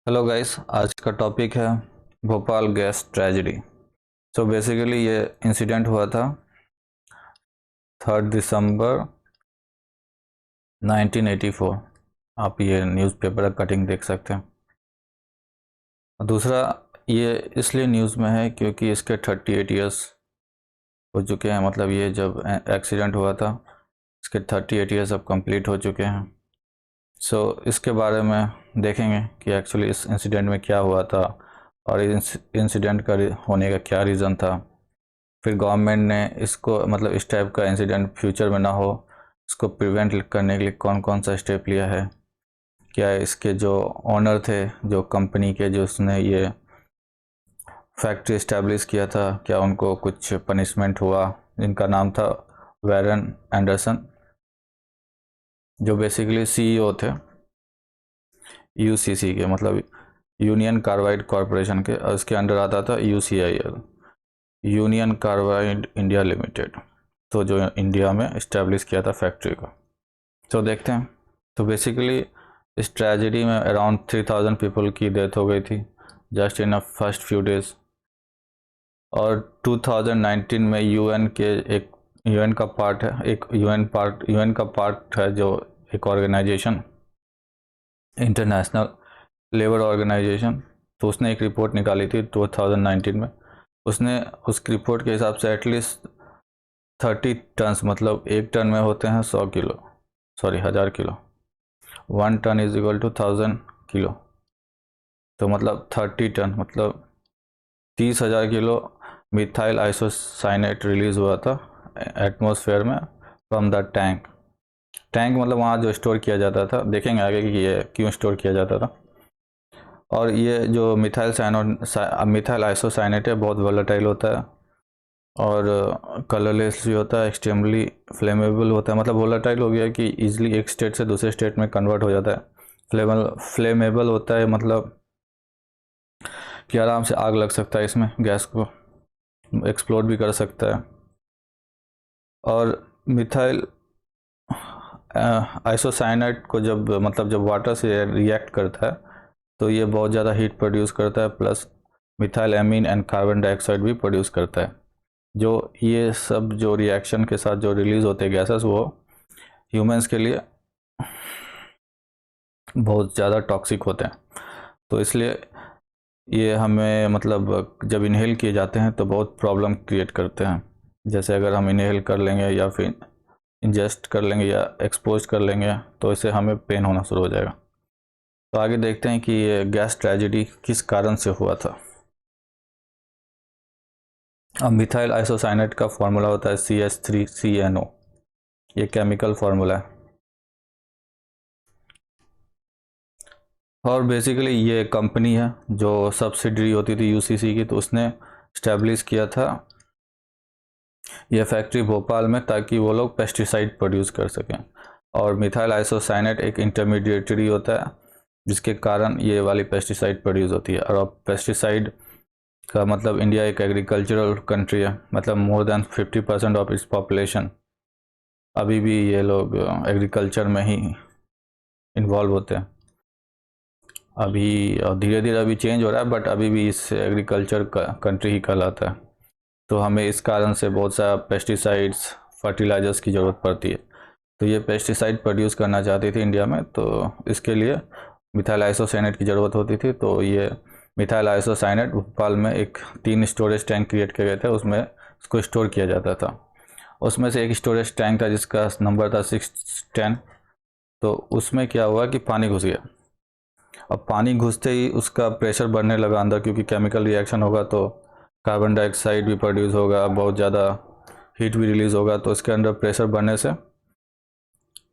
Hello guys, आज का topic है Bhopal gas tragedy. So basically ये इंसिडेंट हुआ था 3 दिसंबर 1984। आप ये न्यूज़पेपर का कटिंग देख सकते हैं। दूसरा, ये इसलिए न्यूज़ में है क्योंकि इसके 38 ईयर्स हो चुके हैं। मतलब ये जब एक्सीडेंट हुआ था इसके 38 ईयर्स अब कंप्लीट हो चुके हैं। सो इसके बारे में देखेंगे कि एक्चुअली इस इंसिडेंट में क्या हुआ था और इस इंसिडेंट का होने का क्या रीज़न था। फिर गवर्नमेंट ने इसको मतलब इस टाइप का इंसिडेंट फ्यूचर में ना हो, इसको प्रिवेंट करने के लिए कौन कौन सा स्टेप लिया है। क्या इसके जो ओनर थे, जो कंपनी के, जो उसने ये फैक्ट्री इस्टेब्लिश किया था, क्या उनको कुछ पनिशमेंट हुआ। जिनका नाम था वैरन एंडरसन, जो बेसिकली सीईओ थे यूसीसी के, मतलब यूनियन कार्बाइड कॉरपोरेशन के, और उसके अंडर आता था UCIL, union carbide India limited, तो जो इंडिया में इस्टेब्लिश किया था फैक्ट्री को। तो देखते हैं। तो बेसिकली इस ट्रेजेडी में अराउंड 3000 पीपल की डेथ हो गई थी just in a first few days. और 2019 में यूएन का पार्ट है, एक यूएन का पार्ट है जो एक ऑर्गेनाइजेशन, इंटरनेशनल लेबर ऑर्गेनाइजेशन, तो उसने एक रिपोर्ट निकाली थी 2019 में। उसने उस रिपोर्ट के हिसाब से एटलीस्ट 30 टन्स, मतलब एक टन में होते हैं 100 kilo, sorry 1000 kilo, 1 ton is equal to 1000 kilo, तो मतलब 30 टन मतलब 30,000 किलो मिथाइल आइसोसाइनेट रिलीज़ हुआ था एटमॉस्फेयर में फ्रॉम द टैंक मतलब वहाँ जो स्टोर किया जाता था। देखेंगे आगे कि ये क्यों स्टोर किया जाता था। और ये जो मिथाइल आइसोसाइनेट है बहुत वोलेटाइल होता है और कलरलेस भी होता है, एक्सट्रीमली फ्लेमेबल होता है। मतलब वोलेटाइल हो गया कि इजीली एक स्टेट से दूसरे स्टेट में कन्वर्ट हो जाता है। फ्लेमेबल होता है मतलब कि आराम से आग लग सकता है, इसमें गैस को एक्सप्लोड भी कर सकता है। और मिथाइल आइसोसाइनेट को जब वाटर से रिएक्ट करता है तो ये बहुत ज़्यादा हीट प्रोड्यूस करता है, plus methyl amine and carbon dioxide भी प्रोड्यूस करता है। जो ये सब जो रिएक्शन के साथ जो रिलीज़ होते हैं गैसेस, वो ह्यूमंस के लिए बहुत ज़्यादा टॉक्सिक होते हैं। तो इसलिए ये हमें मतलब जब इनहेल किए जाते हैं तो बहुत प्रॉब्लम क्रिएट करते हैं। जैसे अगर हम इनहेल कर लेंगे या फिर इंजेस्ट कर लेंगे या एक्सपोज कर लेंगे तो इससे हमें पेन होना शुरू हो जाएगा। तो आगे देखते हैं कि ये गैस ट्रेजेडी किस कारण से हुआ था। अब मिथाइल आइसोसाइनेट का फॉर्मूला होता है CH3CNO, ये केमिकल फार्मूला है। और बेसिकली ये कंपनी है जो सब्सिडरी होती थी यूसीसी की, तो उसने इस्टेब्लिश किया था ये फैक्ट्री भोपाल में ताकि वो लोग पेस्टिसाइड प्रोड्यूस कर सकें। और मिथाइल आइसोसाइनेट एक इंटरमीडिएटरी होता है जिसके कारण ये वाली पेस्टिसाइड प्रोड्यूस होती है। और अब पेस्टिसाइड का मतलब इंडिया एक एग्रीकल्चरल कंट्री है, मतलब more than 50% of its population अभी भी ये लोग एग्रीकल्चर में ही इन्वॉल्व होते हैं। अभी धीरे धीरे अभी चेंज हो रहा है, बट अभी भी इस एग्रीकल्चर का कंट्री ही कहलाता है। तो हमें इस कारण से बहुत सारा पेस्टिसाइड्स, फर्टिलाइजर्स की ज़रूरत पड़ती है। तो ये पेस्टिसाइड प्रोड्यूस करना चाहती थी इंडिया में, तो इसके लिए मिथाइल आइसोसाइनेट की ज़रूरत होती थी। तो ये मिथाइल आइसोसाइनेट भोपाल में एक 3 स्टोरेज टैंक क्रिएट किए गए थे, उसमें इसको स्टोर किया जाता था। उसमें से एक स्टोरेज टैंक था जिसका नंबर था 610। तो उसमें क्या हुआ कि पानी घुस गया। अब पानी घुसते ही उसका प्रेशर बढ़ने लगा अंदर, क्योंकि केमिकल रिएक्शन होगा तो कार्बन डाइऑक्साइड भी प्रोड्यूस होगा, बहुत ज़्यादा हीट भी रिलीज़ होगा। तो इसके अंदर प्रेशर बढ़ने से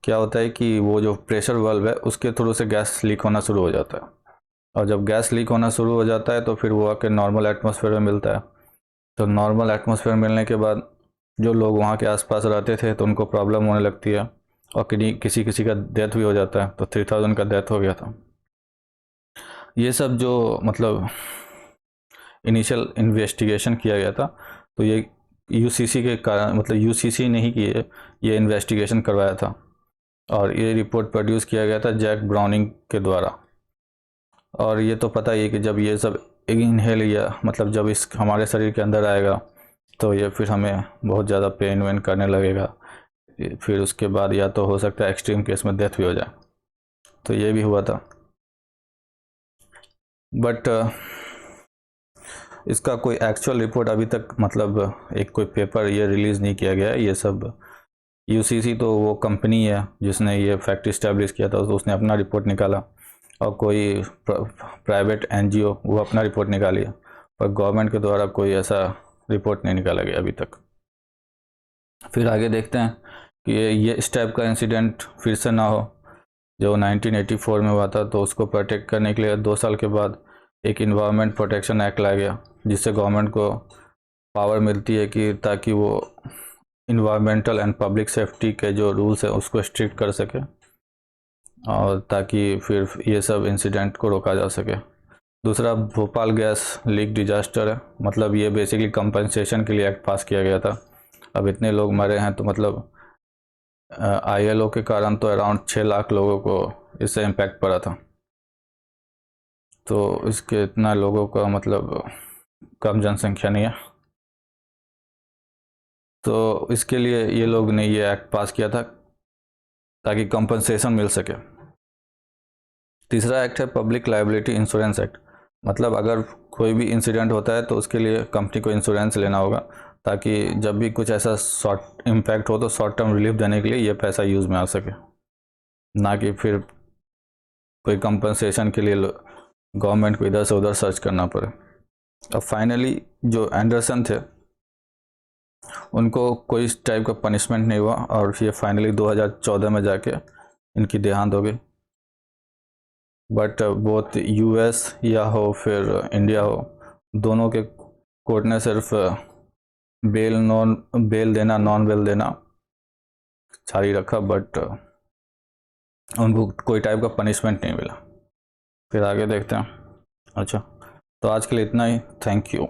क्या होता है कि वो जो प्रेशर वाल्व है उसके थ्रू से गैस लीक होना शुरू हो जाता है। और जब गैस लीक होना शुरू हो जाता है तो फिर वो आके नॉर्मल एटमॉस्फेयर में मिलता है। तो नॉर्मल एटमॉस्फेयर मिलने के बाद जो लोग वहाँ के आसपास रहते थे तो उनको प्रॉब्लम होने लगती है, और किसी किसी का डेथ भी हो जाता है। तो 3000 का डेथ हो गया था। ये सब जो मतलब इनिशियल इन्वेस्टिगेशन किया गया था, तो ये यूसीसी के कारण, मतलब यूसीसी ने ही ये इन्वेस्टिगेशन करवाया था। और ये रिपोर्ट प्रोड्यूस किया गया था जैक ब्राउनिंग के द्वारा। और ये तो पता ही है कि जब ये सब इनहेल या मतलब जब इस हमारे शरीर के अंदर आएगा तो ये फिर हमें बहुत ज़्यादा पेन वेन करने लगेगा, फिर उसके बाद या तो हो सकता है एक्सट्रीम केस में डेथ भी हो जाए। तो ये भी हुआ था। बट इसका कोई एक्चुअल रिपोर्ट अभी तक मतलब एक कोई पेपर ये रिलीज़ नहीं किया गया है। ये सब यूसीसी तो वो कंपनी है जिसने ये फैक्ट इस्टेब्लिश किया था, तो उसने अपना रिपोर्ट निकाला, और कोई प्राइवेट एनजीओ वो अपना रिपोर्ट निकाली है, पर गवर्नमेंट के द्वारा कोई ऐसा रिपोर्ट नहीं निकाला गया अभी तक। फिर आगे देखते हैं कि ये इस टाइप का इंसिडेंट फिर से ना हो। जो 1984 में हुआ था, तो उसको प्रोटेक्ट करने के लिए 2 साल के बाद एक इन्वायरमेंट प्रोटेक्शन एक्ट लाया गया, जिससे गवर्नमेंट को पावर मिलती है कि ताकि वो इन्वायरमेंटल एंड पब्लिक सेफ्टी के जो रूल्स है उसको स्ट्रिक्ट कर सके, और ताकि फिर ये सब इंसिडेंट को रोका जा सके। दूसरा भोपाल गैस लीक डिजास्टर है, मतलब ये बेसिकली कंपनसेशन के लिए एक्ट पास किया गया था। अब इतने लोग मरे हैं, तो मतलब ILO के कारण तो अराउंड 6 लाख लोगों को इससे इम्पैक्ट पड़ा था। तो इसके इतना लोगों का मतलब कम जनसंख्या नहीं है, तो इसके लिए ये लोग ने ये एक्ट पास किया था ताकि कंपनसेशन मिल सके। तीसरा एक्ट है पब्लिक लायबिलिटी इंश्योरेंस एक्ट, मतलब अगर कोई भी इंसिडेंट होता है तो उसके लिए कंपनी को इंश्योरेंस लेना होगा, ताकि जब भी कुछ ऐसा शॉर्ट इम्पैक्ट हो तो शॉर्ट टर्म रिलीफ देने के लिए ये पैसा यूज़ में आ सके, ना कि फिर कोई कंपनसेशन के लिए गवर्नमेंट को इधर से उधर सर्च करना पड़े। अब फाइनली जो एंडरसन थे उनको कोई इस टाइप का पनिशमेंट नहीं हुआ, और ये फाइनली 2014 में जाके इनकी देहांत हो गई। बट बोथ US या हो फिर इंडिया हो, दोनों के कोर्ट ने सिर्फ बेल देना, नॉन बेल देना जारी रखा, बट उनको कोई टाइप का पनिशमेंट नहीं मिला। फिर आगे देखते हैं। अच्छा, तो आज के लिए इतना ही। Thank you.